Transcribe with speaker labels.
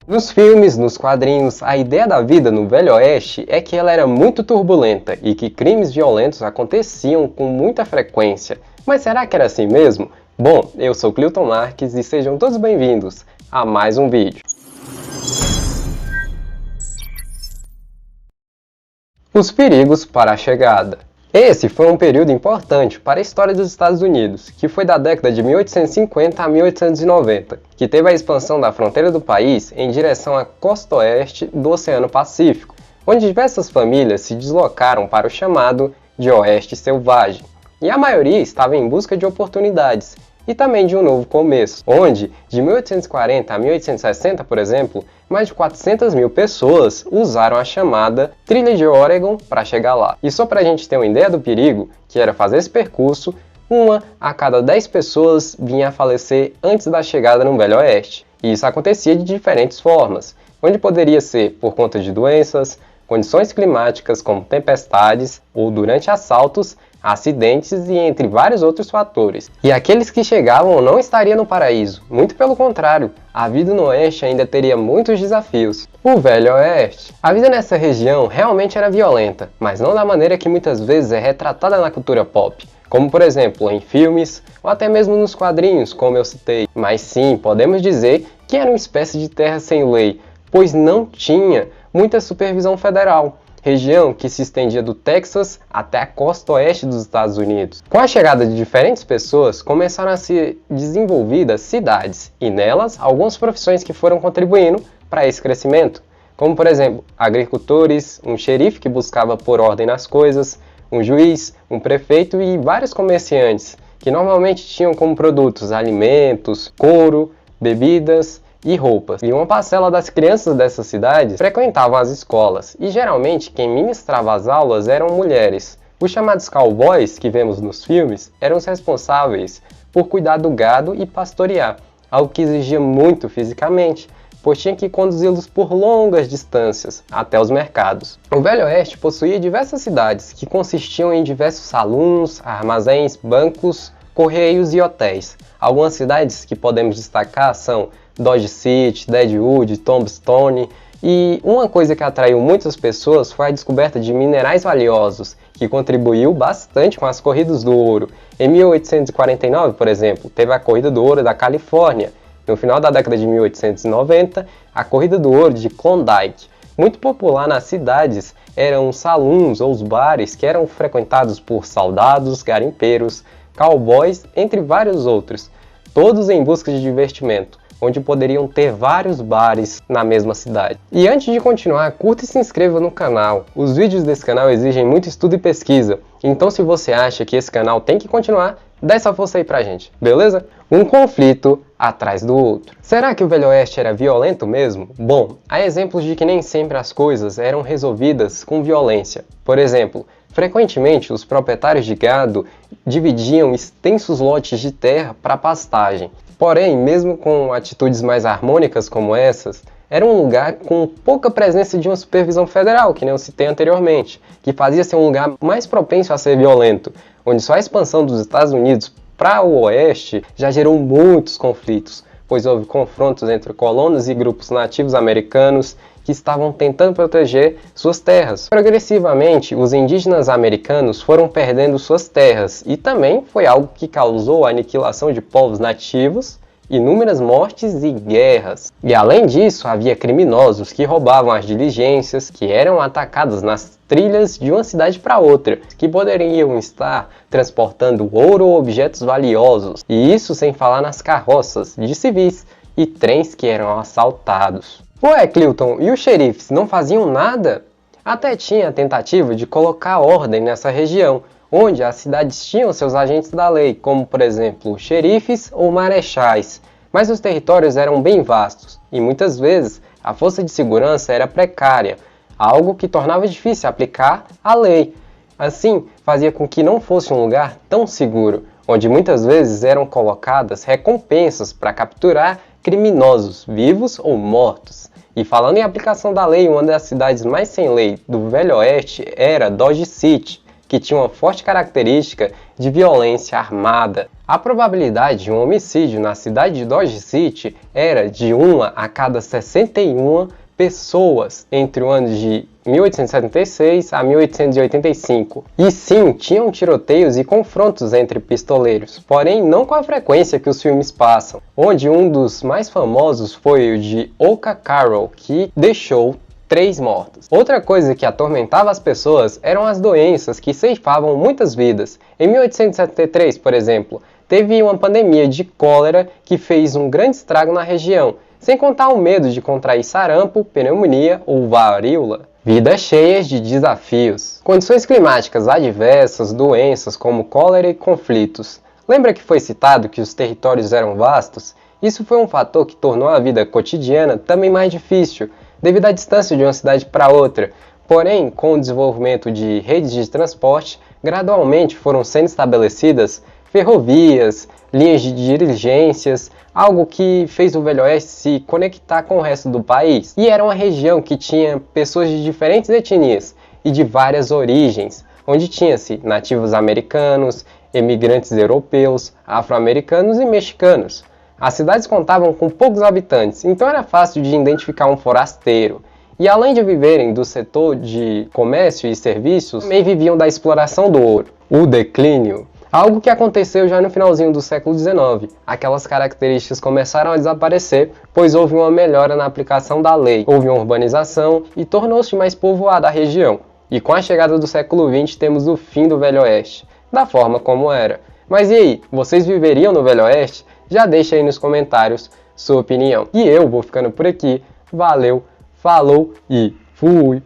Speaker 1: Nos filmes, nos quadrinhos, a ideia da vida no Velho Oeste é que ela era muito turbulenta e que crimes violentos aconteciam com muita frequência. Mas será que era assim mesmo? Bom, eu sou Clilton Marques e sejam todos bem-vindos a mais um vídeo. Os perigos para a chegada. Esse foi um período importante para a história dos Estados Unidos, que foi da década de 1850 a 1890, que teve a expansão da fronteira do país em direção à costa oeste do Oceano Pacífico, onde diversas famílias se deslocaram para o chamado de Oeste Selvagem, e a maioria estava em busca de oportunidades e também de um novo começo, onde, de 1840 a 1860, por exemplo, mais de 400 mil pessoas usaram a chamada Trilha de Oregon para chegar lá. E só para a gente ter uma ideia do perigo, que era fazer esse percurso, uma a cada 10 pessoas vinha a falecer antes da chegada no Velho Oeste. E isso acontecia de diferentes formas, onde poderia ser por conta de doenças, condições climáticas como tempestades ou durante assaltos, acidentes e entre vários outros fatores. E aqueles que chegavam não estariam no paraíso, muito pelo contrário, a vida no Oeste ainda teria muitos desafios. O Velho Oeste. A vida nessa região realmente era violenta, mas não da maneira que muitas vezes é retratada na cultura pop, como por exemplo em filmes ou até mesmo nos quadrinhos, como eu citei. Mas sim, podemos dizer que era uma espécie de terra sem lei, pois não tinha muita supervisão federal. Região que se estendia do Texas até a costa oeste dos Estados Unidos. Com a chegada de diferentes pessoas, começaram a ser desenvolvidas cidades, e nelas, algumas profissões que foram contribuindo para esse crescimento, como por exemplo, agricultores, um xerife que buscava pôr ordem nas coisas, um juiz, um prefeito e vários comerciantes, que normalmente tinham como produtos alimentos, couro, bebidas e roupas. E uma parcela das crianças dessas cidades frequentavam as escolas, e geralmente quem ministrava as aulas eram mulheres. Os chamados cowboys que vemos nos filmes eram os responsáveis por cuidar do gado e pastorear, algo que exigia muito fisicamente, pois tinha que conduzi-los por longas distâncias até os mercados. O Velho Oeste possuía diversas cidades que consistiam em diversos salões, armazéns, bancos, correios e hotéis. Algumas cidades que podemos destacar são Dodge City, Deadwood, Tombstone, e uma coisa que atraiu muitas pessoas foi a descoberta de minerais valiosos, que contribuiu bastante com as corridas do ouro. Em 1849, por exemplo, teve a Corrida do Ouro da Califórnia. No final da década de 1890, a Corrida do Ouro de Klondike. Muito popular nas cidades eram os salões ou os bares que eram frequentados por soldados, garimpeiros, cowboys, entre vários outros, todos em busca de divertimento, onde poderiam ter vários bares na mesma cidade. E antes de continuar, curta e se inscreva no canal. Os vídeos desse canal exigem muito estudo e pesquisa, então se você acha que esse canal tem que continuar, dá essa força aí pra gente, beleza? Um conflito atrás do outro. Será que o Velho Oeste era violento mesmo? Bom, há exemplos de que nem sempre as coisas eram resolvidas com violência. Por exemplo, frequentemente os proprietários de gado dividiam extensos lotes de terra para pastagem. Porém, mesmo com atitudes mais harmônicas como essas, era um lugar com pouca presença de uma supervisão federal, que nem eu citei anteriormente, que fazia ser um lugar mais propenso a ser violento, onde só a expansão dos Estados Unidos para o oeste já gerou muitos conflitos, pois houve confrontos entre colonos e grupos nativos americanos que estavam tentando proteger suas terras. Progressivamente, os indígenas americanos foram perdendo suas terras, e também foi algo que causou a aniquilação de povos nativos, inúmeras mortes e guerras. E além disso, havia criminosos que roubavam as diligências, que eram atacadas nas trilhas de uma cidade para outra, que poderiam estar transportando ouro ou objetos valiosos, e isso sem falar nas carroças de civis e trens que eram assaltados. Ué, Clilton, e os xerifes não faziam nada? Até tinha a tentativa de colocar ordem nessa região, onde as cidades tinham seus agentes da lei, como por exemplo xerifes ou marechais, mas os territórios eram bem vastos e muitas vezes a força de segurança era precária, algo que tornava difícil aplicar a lei. Assim, fazia com que não fosse um lugar tão seguro, onde muitas vezes eram colocadas recompensas para capturar criminosos, vivos ou mortos. E falando em aplicação da lei, uma das cidades mais sem lei do Velho Oeste era Dodge City, que tinha uma forte característica de violência armada. A probabilidade de um homicídio na cidade de Dodge City era de 1 a cada 61 pessoas entre o ano de 1876 a 1885. E sim, tinham tiroteios e confrontos entre pistoleiros, porém não com a frequência que os filmes passam, onde um dos mais famosos foi o de Oka Carroll, que deixou 3 mortos. Outra coisa que atormentava as pessoas eram as doenças que ceifavam muitas vidas. Em 1873, por exemplo, teve uma pandemia de cólera que fez um grande estrago na região, sem contar o medo de contrair sarampo, pneumonia ou varíola. Vidas cheias de desafios. Condições climáticas adversas, doenças como cólera e conflitos. Lembra que foi citado que os territórios eram vastos? Isso foi um fator que tornou a vida cotidiana também mais difícil, devido à distância de uma cidade para outra. Porém, com o desenvolvimento de redes de transporte, gradualmente foram sendo estabelecidas ferrovias, linhas de diligências, algo que fez o Velho Oeste se conectar com o resto do país. E era uma região que tinha pessoas de diferentes etnias e de várias origens, onde tinha-se nativos americanos, imigrantes europeus, afro-americanos e mexicanos. As cidades contavam com poucos habitantes, então era fácil de identificar um forasteiro. E além de viverem do setor de comércio e serviços, também viviam da exploração do ouro. O declínio. Algo que aconteceu já no finalzinho do século XIX. Aquelas características começaram a desaparecer, pois houve uma melhora na aplicação da lei, houve uma urbanização e tornou-se mais povoada a região. E com a chegada do século XX temos o fim do Velho Oeste, da forma como era. Mas e aí, vocês viveriam no Velho Oeste? Já deixa aí nos comentários sua opinião. E eu vou ficando por aqui. Valeu, falou e fui!